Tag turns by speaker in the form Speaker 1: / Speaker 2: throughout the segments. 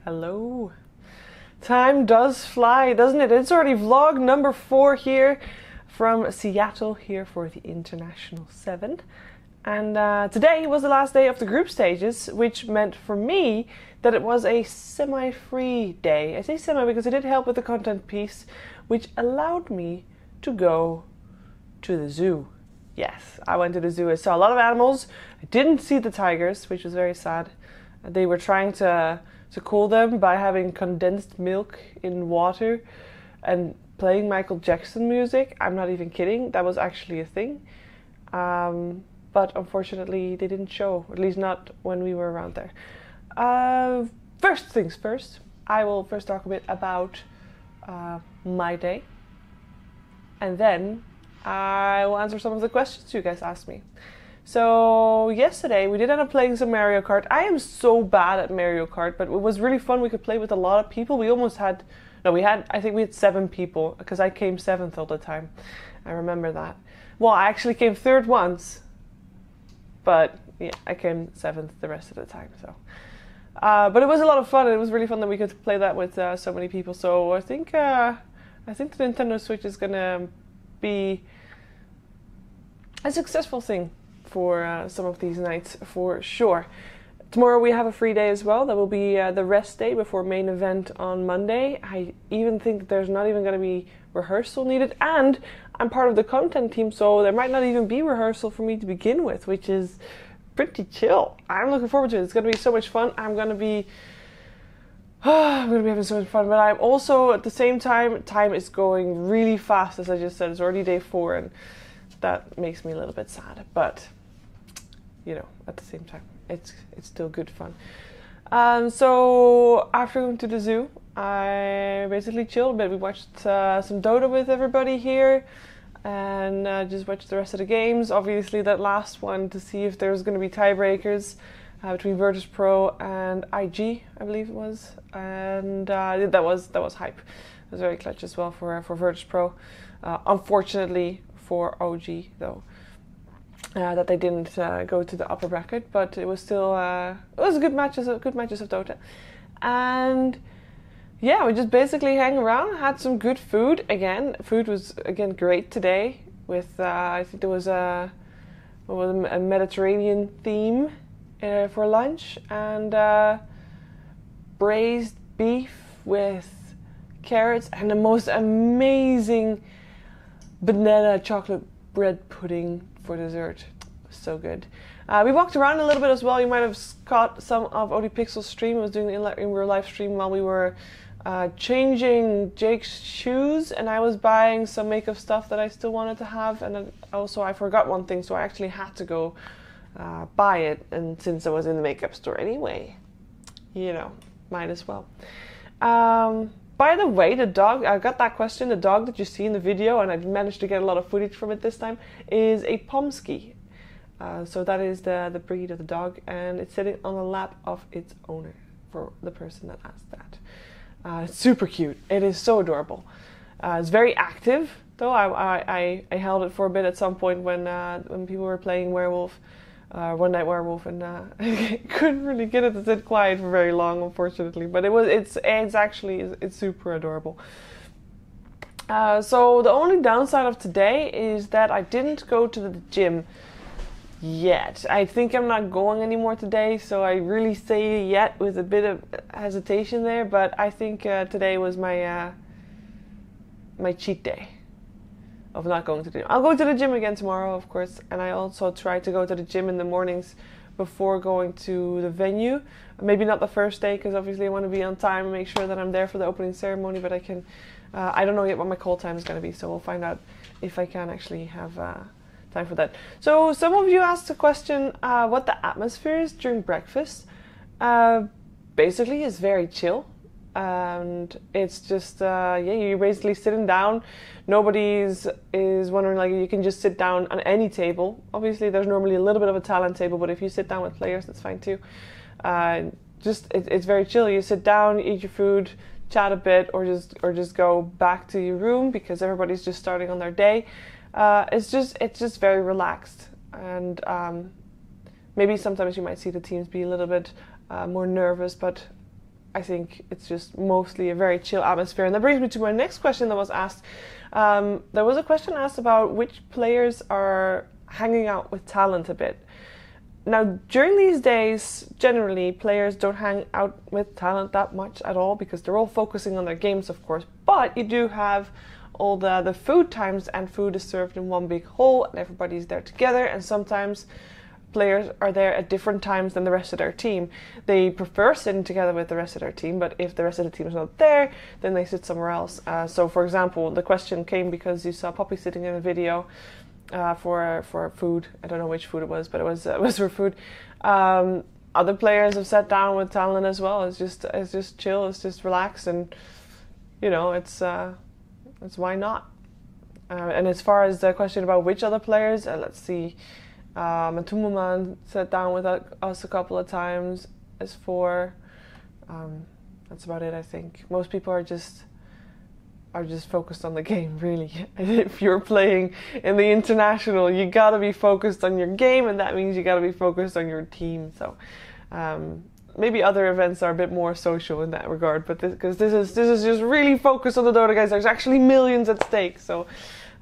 Speaker 1: Hello. Time does fly, doesn't it? It's already vlog number 4 here from Seattle, here for the International 7. And today was the last day of the group stages, which meant for me that it was a semi-free day. I say semi because it did help with the content piece, which allowed me to go to the zoo. Yes, I went to the zoo. I saw a lot of animals. I didn't see the tigers, which was very sad. They were trying to cool them by having condensed milk in water and playing Michael Jackson music. I'm not even kidding. That was actually a thing. But unfortunately, they didn't show, at least not when we were around there. First things first, I will first talk a bit about my day. And then I will answer some of the questions you guys asked me. So yesterday we did end up playing some Mario Kart. I am so bad at Mario Kart, but it was really fun. We could play with a lot of people. We almost had, I think we had 7 people because I came 7th all the time. I remember that. Well, I actually came 3rd once, but yeah, I came 7th the rest of the time. So, but it was a lot of fun. It was really fun that we could play that with so many people. So I think the Nintendo Switch is gonna be a successful thing for some of these nights for sure. Tomorrow we have a free day as well. That will be the rest day before main event on Monday. I even think that there's not even going to be rehearsal needed, and I'm part of the content team, so there might not even be rehearsal for me to begin with, which is pretty chill. I'm looking forward to it. It's going to be so much fun. I'm going to be having so much fun, but I'm also at the same time is going really fast. As I just said, it's already day 4, and that makes me a little bit sad, but you know, at the same time, it's still good fun. So after going to the zoo, I basically chilled a bit. We watched some Dota with everybody here, and just watched the rest of the games. Obviously, that last one to see if there was going to be tiebreakers between Virtus Pro and IG, I believe it was, and that was hype. It was very clutch as well for Virtus Pro. Unfortunately for OG though, that they didn't go to the upper bracket, but it was still it was good matches of Dota. And yeah, we just basically hang around, had some good food again. Food was again great today with I think there was a Mediterranean theme for lunch, and braised beef with carrots and the most amazing banana chocolate bread pudding for dessert. So good. We walked around a little bit as well. You might have caught some of Odie Pixel's stream. I was doing the in real live stream while we were changing Jake's shoes, and I was buying some makeup stuff that I still wanted to have, and then also I forgot one thing, so I actually had to go buy it, and since I was in the makeup store anyway, you know, might as well. By the way, the dog, I got that question, the dog that you see in the video, and I managed to get a lot of footage from it this time, is a Pomsky. So that is the breed of the dog, and it's sitting on the lap of its owner, for the person that asked that. It's super cute. It is so adorable. It's very active, though. I held it for a bit at some point when people were playing Werewolf, One Night Werewolf, and I couldn't really get it to sit quiet for very long, unfortunately. But it's super adorable. So the only downside of today is that I didn't go to the gym yet. I think I'm not going anymore today, so I really say yet with a bit of hesitation there. But I think today was my my cheat day of not going to the gym. I'll go to the gym again tomorrow, of course, and I also try to go to the gym in the mornings before going to the venue. Maybe not the first day, because obviously I want to be on time and make sure that I'm there for the opening ceremony, but I can, I don't know yet what my call time is going to be, so we'll find out if I can actually have time for that. So some of you asked the question, what the atmosphere is during breakfast. Basically, it's very chill. And it's just you're basically sitting down. Nobody is wondering, like, you can just sit down on any table. Obviously there's normally a little bit of a talent table, but if you sit down with players, that's fine too. It's very chill. You sit down, you eat your food, chat a bit, or just go back to your room because everybody's just starting on their day. It's just very relaxed, and maybe sometimes you might see the teams be a little bit more nervous, but I think it's just mostly a very chill atmosphere. And that brings me to my next question that was asked. There was a question asked about which players are hanging out with talent a bit. Now, during these days, generally, players don't hang out with talent that much at all because they're all focusing on their games, of course. But you do have all the food times, and food is served in one big hall, and everybody's there together, and sometimes players are there at different times than the rest of their team. They prefer sitting together with the rest of their team, but if the rest of the team is not there, then they sit somewhere else. So, for example, the question came because you saw Poppy sitting in a video for food. I don't know which food it was, but it was for food. Other players have sat down with talent as well. It's just chill. It's just relaxed, and you know, it's why not. And as far as the question about which other players, let's see. Matumuman sat down with us a couple of times. As for that's about it. I think most people are just focused on the game, really. If you're playing in the international, you gotta be focused on your game, and that means you gotta be focused on your team. So maybe other events are a bit more social in that regard, but because this is just really focused on the Dota guys. There's actually millions at stake, so.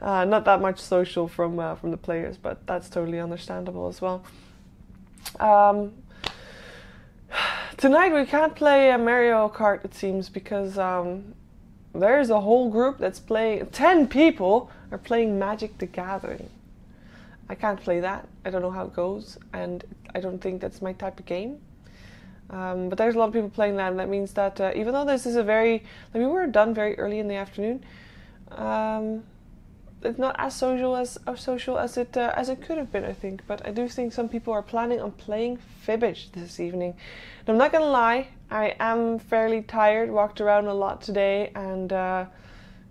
Speaker 1: Not that much social from the players, but that's totally understandable as well. Tonight we can't play Mario Kart, it seems, because there's a whole group that's playing. 10 people are playing Magic the Gathering. I can't play that. I don't know how it goes, and I don't think that's my type of game. But there's a lot of people playing that, and that means that even though this is we were done very early in the afternoon. It's not as social as it could have been, I think. But I do think some people are planning on playing Fibbage this evening. And I'm not gonna lie, I am fairly tired. Walked around a lot today, and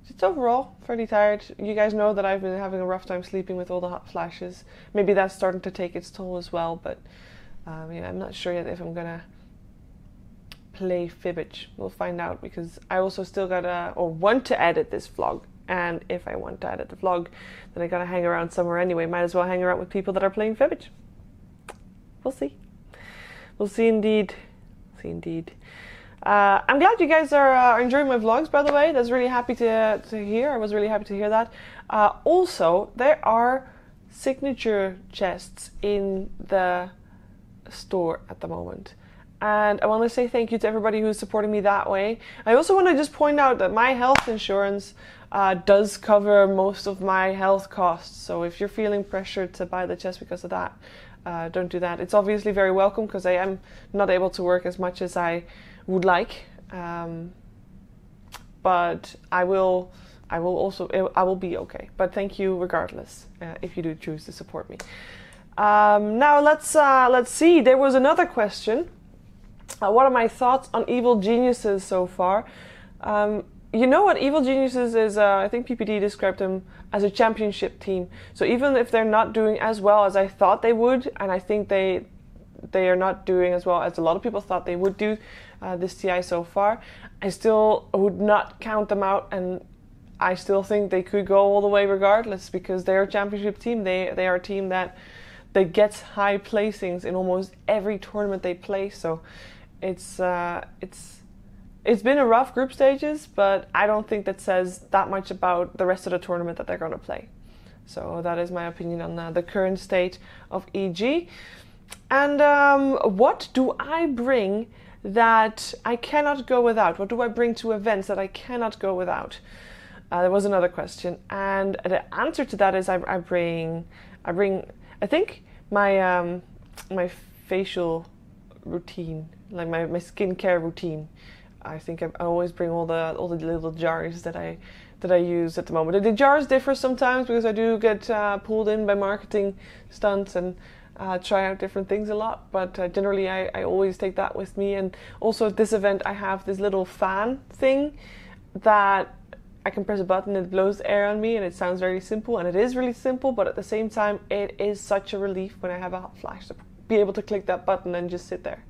Speaker 1: just overall fairly tired. You guys know that I've been having a rough time sleeping with all the hot flashes. Maybe that's starting to take its toll as well. But yeah, I'm not sure yet if I'm gonna play Fibbage. We'll find out, because I also still want to edit this vlog. And if I want to edit the vlog, then I gotta hang around somewhere anyway. Might as well hang around with people that are playing Fibbage. We'll see. We'll see indeed. See indeed. I'm glad you guys are enjoying my vlogs, by the way. That's really happy to hear. I was really happy to hear that. Also, there are signature chests in the store at the moment. And I want to say thank you to everybody who's supporting me that way. I also want to just point out that my health insurance does cover most of my health costs. So if you're feeling pressured to buy the chest because of that, don't do that. It's obviously very welcome, because I am not able to work as much as I would like. But I will be okay. But thank you regardless, if you do choose to support me. Now let's see. There was another question. What are my thoughts on Evil Geniuses so far? You know what Evil Geniuses is? I think PPD described them as a championship team. So even if they're not doing as well as I thought they would, and I think they are not doing as well as a lot of people thought they would do this TI so far, I still would not count them out, and I still think they could go all the way regardless, because they're a championship team. They are a team that gets high placings in almost every tournament they play. So it's been a rough group stages, but I don't think that says that much about the rest of the tournament that they're going to play. So that is my opinion on the current state of EG. And what do I bring that I cannot go without? What do I bring to events that I cannot go without? There was another question, and the answer to that is I bring I think my facial routine, like my skincare routine. I think I always bring all the little jars that I use at the moment. The jars differ sometimes because I do get pulled in by marketing stunts and try out different things a lot. But generally, I always take that with me. And also at this event, I have this little fan thing that I can press a button and it blows air on me, and it sounds very simple, and it is really simple. But at the same time, it is such a relief when I have a hot flash to be able to click that button and just sit there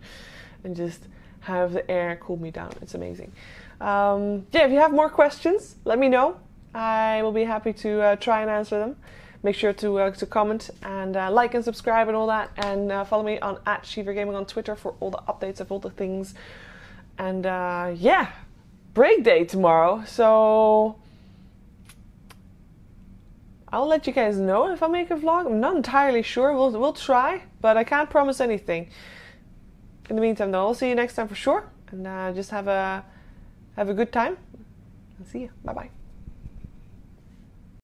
Speaker 1: and just have the air cool me down. It's amazing. Yeah, if you have more questions, let me know. I will be happy to try and answer them. Make sure to comment and like and subscribe and all that, and follow me on @SheeverGaming on Twitter for all the updates of all the things And yeah, break day tomorrow, so I'll let you guys know if I make a vlog. I'm not entirely sure. We'll try, but I can't promise anything. In the meantime, though, I'll see you next time for sure, and just have a good time. I'll see you. Bye bye.